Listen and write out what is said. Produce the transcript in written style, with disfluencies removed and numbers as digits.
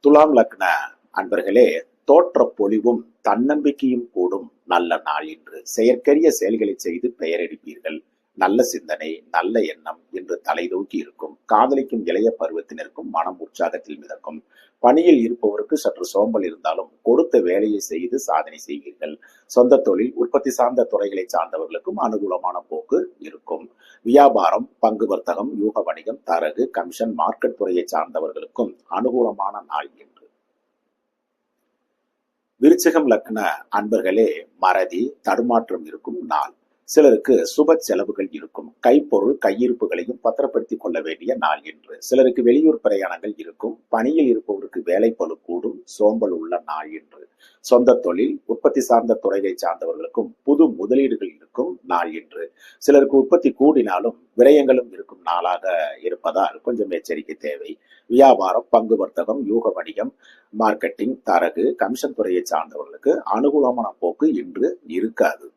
துலாம் லக்ன அன்பர்களே, தோற்ற பொலிவும் தன்னம்பிக்கையும் கூடும் நல்ல நாள் இன்று. செயற்கரிய செயல்களை செய்து பெயரெடுப்பீர்கள். நல்ல சிந்தனை, நல்ல எண்ணம் இன்று தலைதூக்கி இருக்கும். காதலிக்கும் இளைய பருவத்தினருக்கும் மனம் உற்சாகத்தில் மிதக்கும். பணியில் இருப்பவருக்கு சற்று சோம்பல் இருந்தாலும் கொடுத்த வேலையை செய்து சாதனை செய்வீர்கள். சொந்த தொழில், உற்பத்தி சார்ந்த துறைகளை சார்ந்தவர்களுக்கும் அனுகூலமான போக்கு இருக்கும். வியாபாரம், பங்கு வர்த்தகம், யூக வணிகம், தரகு, கமிஷன், மார்க்கெட் துறையை சார்ந்தவர்களுக்கும் அனுகூலமான நாள் என்று. விருச்சிகம் லக்ன அன்பர்களே, மறதி தடுமாற்றம் இருக்கும் நாள். சிலருக்கு சுப செலவுகள் இருக்கும். கைப்பொருள் கையிருப்புகளையும் பத்திரப்படுத்திக் கொள்ள வேண்டிய நாள் என்று. சிலருக்கு வெளியூர் பிரயாணங்கள் இருக்கும். பணியில் இருப்பவருக்கு வேலை பளு கூடும். சோம்பல் உள்ள நாள் என்று. சொந்த தொழில், உற்பத்தி சார்ந்த துறையை சார்ந்தவர்களுக்கும் புது முதலீடுகள் இருக்கும் நாள் என்று. சிலருக்கு உற்பத்தி கூடினாலும் விரயங்களும் இருக்கும் நாளாக இருப்பதால் கொஞ்சம் எச்சரிக்கை தேவை. வியாபாரம், பங்கு வர்த்தகம், யூக வணிகம், மார்க்கெட்டிங், தரகு, கமிஷன் துறையை சார்ந்தவர்களுக்கு அனுகூலமான போக்கு இன்று இருக்காது.